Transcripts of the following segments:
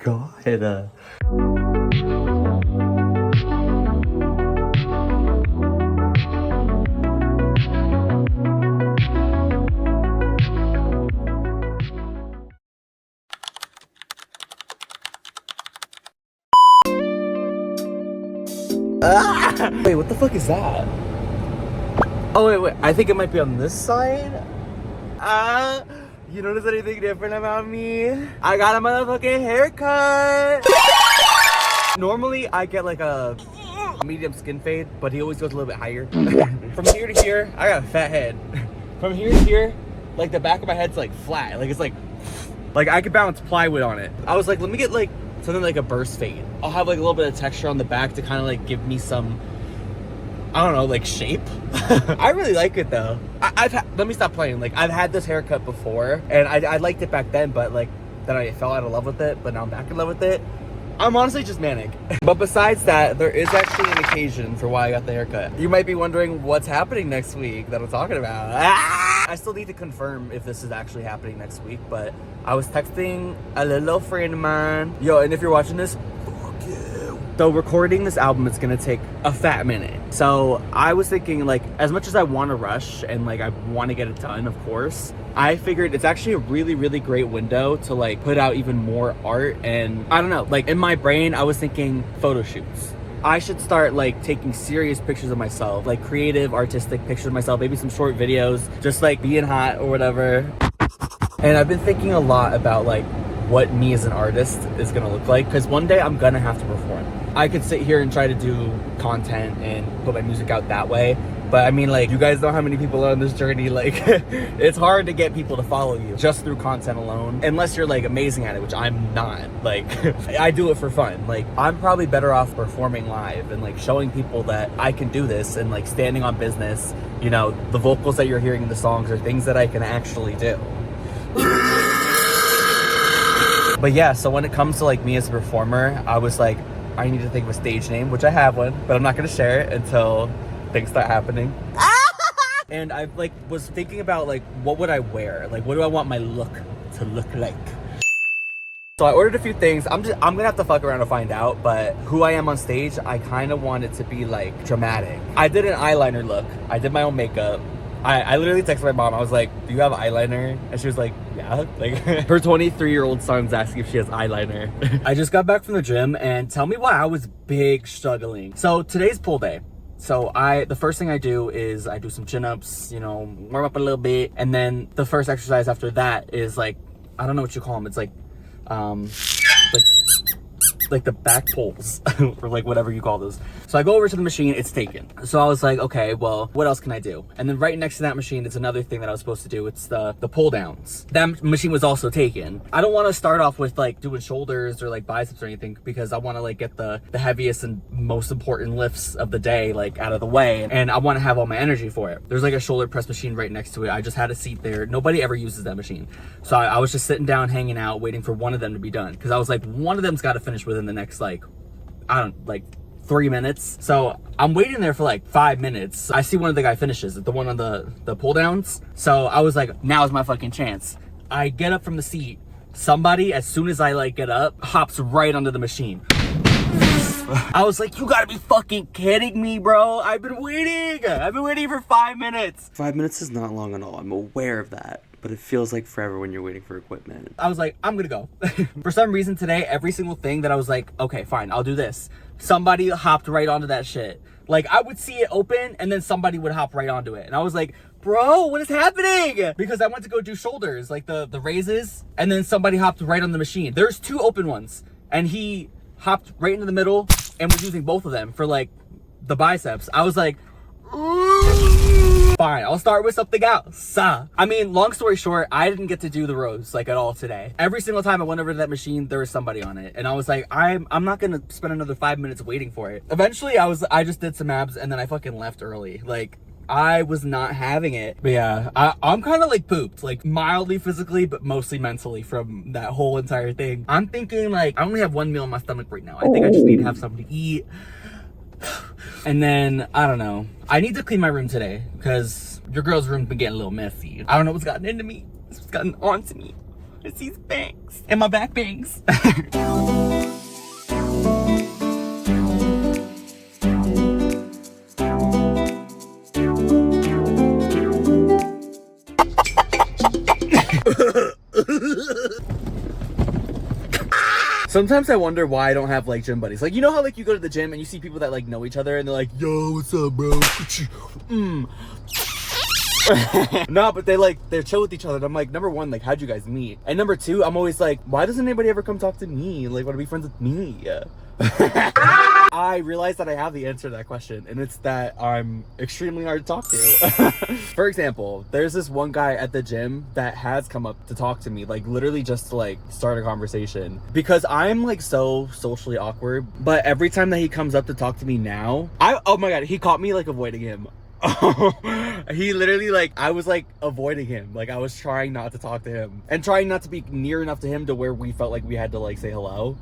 god. Wait, what the fuck is that? Oh, wait. I think it might be on this side. You notice anything different about me? I got a motherfucking haircut. Normally, I get like a medium skin fade, but he always goes a little bit higher. From here to here, I got a fat head. From here to here, like the back of my head's like flat. Like it's like I could balance plywood on it. I was like, let me get like something like a burst fade. I'll have like a little bit of texture on the back to kind of like give me some, I don't know, like shape. I really like it though. Let me stop playing. Like I've had this haircut before and I liked it back then, but like then I fell out of love with it, but now I'm back in love with it. I'm honestly just manic. But besides that, there is actually an occasion for why I got the haircut. You might be wondering what's happening next week that I'm talking about. I still need to confirm if this is actually happening next week, but I was texting a little friend of mine. Yo, and if you're watching this, fuck you. So recording this album is gonna take a fat minute. So I was thinking, like, as much as I want to rush and like I want to get it done, of course, I figured it's actually a really, really great window to like put out even more art. And I don't know, like in my brain, I was thinking photo shoots. I should start like taking serious pictures of myself, like creative, artistic pictures of myself, maybe some short videos, just like being hot or whatever. And I've been thinking a lot about like what me as an artist is gonna look like, because one day I'm gonna have to perform. I could sit here and try to do content and put my music out that way, but I mean, like, you guys know how many people are on this journey. Like it's hard to get people to follow you just through content alone, unless you're like amazing at it, which I'm not. Like I do it for fun. Like I'm probably better off performing live and like showing people that I can do this and like standing on business. You know, the vocals that you're hearing in the songs are things that I can actually do. But yeah, so when it comes to like me as a performer, I was like, I need to think of a stage name, which I have one, but I'm not gonna share it until things start happening. And I like was thinking about like, what would I wear? Like, what do I want my look to look like? So I ordered a few things. I'm gonna have to fuck around to find out, but who I am on stage, I kind of want it to be like dramatic. I did an eyeliner look. I did my own makeup. I literally texted my mom. I was like, do you have eyeliner? And she was like, yeah. Like her 23-year-old son's asking if she has eyeliner. I just got back from the gym, and tell me why I was big struggling. So today's pull day. So the first thing I do is I do some chin-ups, you know, warm up a little bit. And then the first exercise after that is like, I don't know what you call them. It's like the back pulls or like whatever you call those. So I go over to the machine, it's taken. So I was like, okay, well, what else can I do? And then right next to that machine is another thing that I was supposed to do. It's the pull downs. That machine was also taken. I don't want to start off with like doing shoulders or like biceps or anything, because I want to like get the heaviest and most important lifts of the day like out of the way, and I want to have all my energy for it. There's like a shoulder press machine right next to it. I just had a seat there. Nobody ever uses that machine. So I was just sitting down, hanging out, waiting for one of them to be done, because I was like, one of them's got to finish within the next like, I don't, like 3 minutes. So I'm waiting there for like 5 minutes. I see one of the guy finishes, the one on the pull downs. So I was like, now's my fucking chance. I get up from the seat. Somebody, as soon as I like get up, hops right onto the machine. I was like, you gotta be fucking kidding me, bro. I've been waiting for 5 minutes. 5 minutes is not long at all. I'm aware of that, but it feels like forever when you're waiting for equipment. I was like, I'm gonna go. For some reason today, every single thing that I was like, okay, fine, I'll do this, somebody hopped right onto that shit. Like, I would see it open and then somebody would hop right onto it. And I was like, bro, what is happening? Because I went to go do shoulders, like the raises, and then somebody hopped right on the machine. There's 2 open ones, and he hopped right into the middle and was using both of them for like the biceps. I was like, fine, I'll start with something else. I mean, long story short, I didn't get to do the rows like at all today. Every single time I went over to that machine, there was somebody on it, and I was like, I'm not gonna spend another 5 minutes waiting for it. Eventually I just did some abs, and then I fucking left early. Like, I was not having it. But yeah, I'm kind of like pooped, like mildly physically, but mostly mentally from that whole entire thing. I'm thinking like, I only have 1 meal in my stomach right now. I think I just need to have something to eat. And then, I don't know. I need to clean my room today, because your girl's room's been getting a little messy. I don't know what's gotten into me. What's gotten onto me. It's these bangs. And my back bangs. Sometimes I wonder why I don't have like gym buddies. Like, you know how like you go to the gym and you see people that like know each other and they're like, yo, what's up, bro? No, but they're chill with each other. And I'm like, number one, like, how'd you guys meet? And number two, I'm always like, why doesn't anybody ever come talk to me? Like, want to be friends with me? I realized that I have the answer to that question, and it's that I'm extremely hard to talk to. For example, there's this one guy at the gym that has come up to talk to me, like literally just to like start a conversation, because I'm like so socially awkward. But every time that he comes up to talk to me now, oh my god, he caught me like avoiding him. He literally like, I was like avoiding him, like I was trying not to talk to him and trying not to be near enough to him to where we felt like we had to like say hello.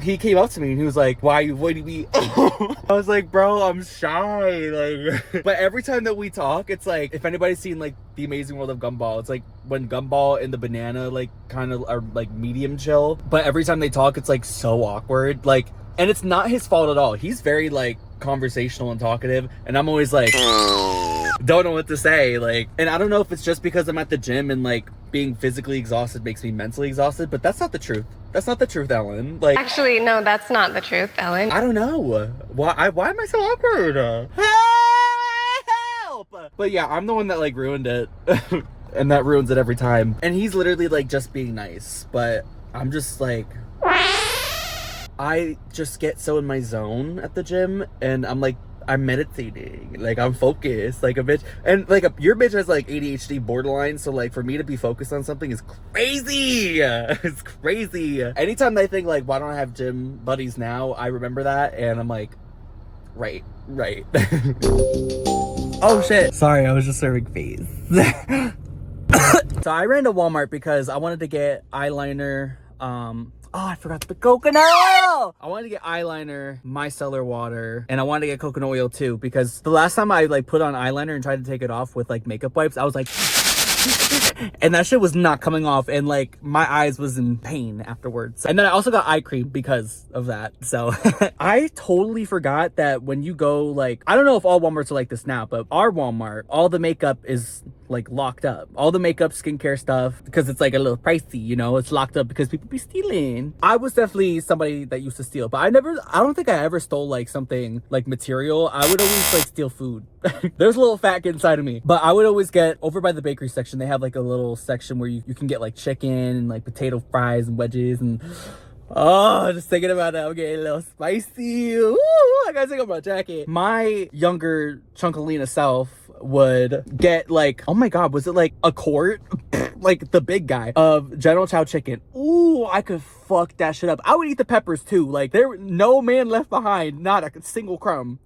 He came up to me and he was like, why are you avoiding me? I was like, bro, I'm shy. Like, but every time that we talk, it's like, if anybody's seen like The Amazing World of Gumball, it's like when Gumball and the banana like kind of are like medium chill, but every time they talk, it's like so awkward. Like, and it's not his fault at all. He's very like conversational and talkative, and I'm always like, don't know what to say. Like, and I don't know if it's just because I'm at the gym and like being physically exhausted makes me mentally exhausted, but that's not the truth. That's not the truth, Ellen. Like, actually, no, that's not the truth, Ellen. I don't know. Why am I so awkward? Help! But yeah, I'm the one that like ruined it. And that ruins it every time. And he's literally like just being nice, but I'm just like, I just get so in my zone at the gym, and I'm like, I'm meditating, like I'm focused like a bitch, and like your bitch has like ADHD borderline, so like for me to be focused on something is crazy. It's crazy. Anytime I think like, why don't I have gym buddies now, I remember that and I'm like, right. Oh shit, sorry, I was just serving face. So I ran to Walmart because I wanted to get eyeliner. Oh, I forgot the coconut oil! I wanted to get eyeliner, micellar water, and I wanted to get coconut oil too, because the last time I like put on eyeliner and tried to take it off with like makeup wipes, I was like, and that shit was not coming off, and like my eyes was in pain afterwards. And then I also got eye cream because of that. So I totally forgot that when you go, like, I don't know if all Walmarts are like this now, but our Walmart, all the makeup is like locked up. All the makeup, skincare stuff, because it's like a little pricey, you know, it's locked up because people be stealing. I was definitely somebody that used to steal, but I don't think I ever stole like something like material. I would always like steal food. There's a little fat kid inside of me, but I would always get over by the bakery section. They have like a little section where you can get like chicken and like potato fries and wedges, and oh, just thinking about it, I'm getting a little spicy. Ooh, I gotta take off my jacket. My younger Chunkalina self would get like, oh my god, was it like a quart? Like the big guy of General Chow chicken. Ooh, I could fuck that shit up. I would eat the peppers too. Like, there no man left behind, not a single crumb.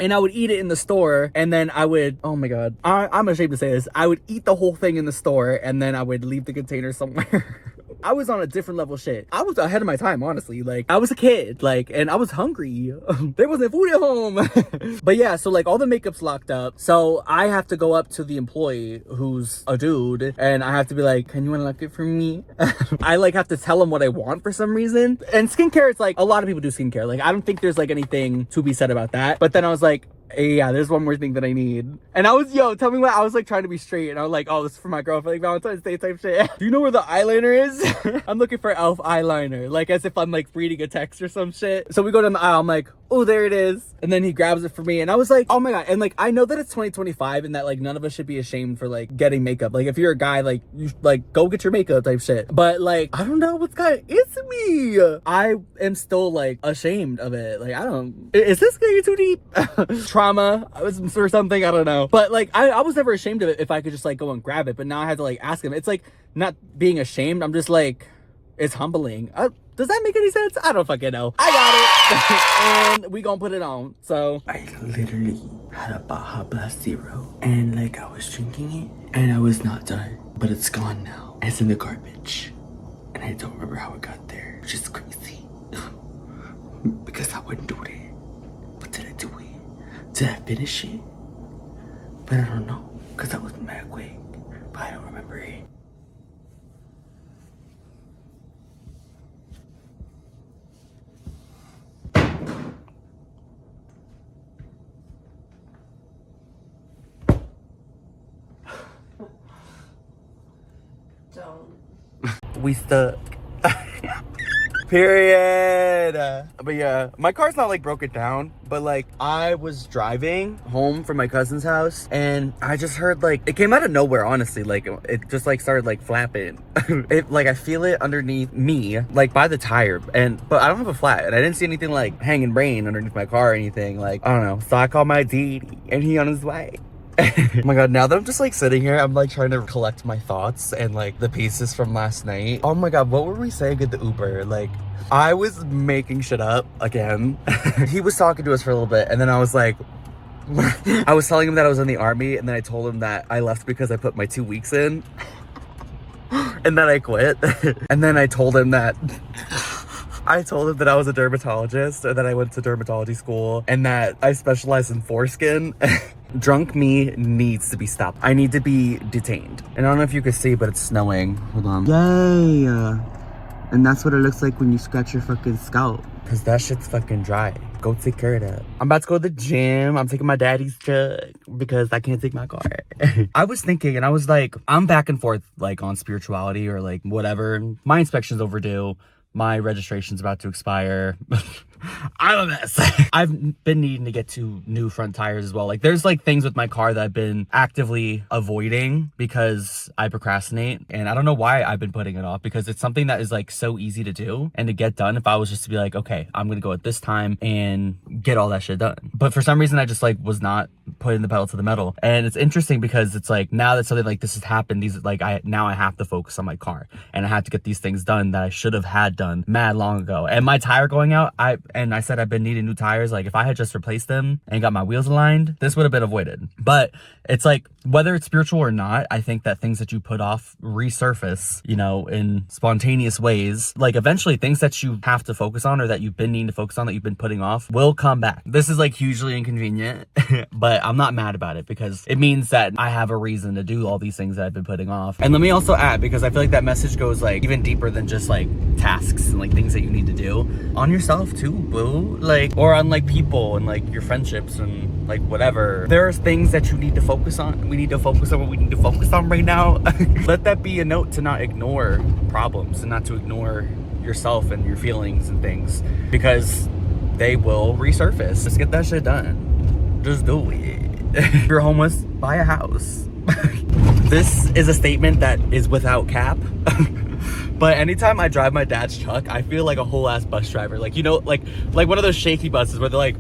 And I would eat it in the store, and then I would, oh my god, I'm ashamed to say this, I would eat the whole thing in the store, and then I would leave the container somewhere. I was on a different level shit. I was ahead of my time, honestly. Like, I was a kid, like, and I was hungry. There wasn't food at home. But yeah, so like all the makeup's locked up. So I have to go up to the employee who's a dude, and I have to be like, can you unlock it for me? I like have to tell him what I want for some reason. And skincare, it's like, a lot of people do skincare. Like, I don't think there's like anything to be said about that. But then I was like, hey, yeah, there's one more thing that I need. And I was, tell me what, I was like trying to be straight, and I was like, oh, this is for my girlfriend, like Valentine's Day type shit. Do you know where the eyeliner is? I'm looking for elf eyeliner, like as if I'm like reading a text or some shit. So we go down the aisle, I'm like, oh, there it is. And then he grabs it for me, and I was like, oh my god. And like, I know that it's 2025 and that like none of us should be ashamed for like getting makeup. Like, if you're a guy, like, you like go get your makeup type shit. But like, I don't know what's got it's me. I am still like ashamed of it. Like, I don't, is this getting too deep? Trauma or something, I don't know. But like, I was never ashamed of it if I could just like go and grab it, but now I had to like ask him. It's like not being ashamed, I'm just like, it's humbling. Does that make any sense? I don't fucking know. I got it. And we gonna put it on. So I literally had a Baja Blast Zero, and like I was drinking it and I was not done, but it's gone now. It's in the garbage, and I don't remember how it got there, which is crazy. Because I wouldn't do it. But did I do it? Did I finish it? But I don't know, because I was mad quick. But I don't remember it. We stuck. Period. But yeah, my car's not like broken down, but like I was driving home from my cousin's house and I just heard like it came out of nowhere, honestly. Like it just like started like flapping. It like I feel it underneath me, like by the tire, but I don't have a flat and I didn't see anything like hanging brain underneath my car or anything. Like I don't know. So I called my DD and he on his way. Oh my god, now that I'm just like sitting here, I'm like trying to collect my thoughts and like the pieces from last night. Oh my god, what were we saying at the Uber? Like I was making shit up again. He was talking to us for a little bit and then I was like I was telling him that I was in the army and then I told him that I left because I put my 2 weeks in and then I quit. And then I told him that I was a dermatologist and that I went to dermatology school and that I specialize in foreskin. Drunk me needs to be stopped. I need to be detained. And I don't know if you can see, but it's snowing. Hold on. Yay! And that's what it looks like when you scratch your fucking scalp. Cause that shit's fucking dry. Go take care of that. I'm about to go to the gym. I'm taking my daddy's truck because I can't take my car. I was thinking and I was like, I'm back and forth like on spirituality or like whatever. My inspection's overdue. My registration's about to expire. I'm a mess. I've been needing to get 2 new front tires as well. Like there's like things with my car that I've been actively avoiding because I procrastinate. And I don't know why I've been putting it off because it's something that is like so easy to do and to get done if I was just to be like, okay, I'm gonna go at this time and get all that shit done. But for some reason I just like was not putting the pedal to the metal. And it's interesting because it's like now that something like this has happened, now I have to focus on my car and I have to get these things done that I should have had done mad long ago. And my tire going out, I said I've been needing new tires. Like if I had just replaced them and got my wheels aligned, this would have been avoided. But it's like, whether it's spiritual or not, I think that things that you put off resurface, you know, in spontaneous ways. Like eventually things that you have to focus on or that you've been needing to focus on that you've been putting off will come back. This is like hugely inconvenient, but I'm not mad about it because it means that I have a reason to do all these things that I've been putting off. And let me also add, because I feel like that message goes like even deeper than just like tasks and like things that you need to do on yourself too, boo. Like, or on like people and like your friendships and like whatever. There's things that you need to focus on. We need to focus on what we need to focus on right now. Let that be a note to not ignore problems and not to ignore yourself and your feelings and things because they will resurface. Just get that shit done. Just do it. If you're homeless, buy a house. This is a statement that is without cap. But anytime I drive my dad's truck, I feel like a whole ass bus driver. Like, you know, like one of those shaky buses where they're like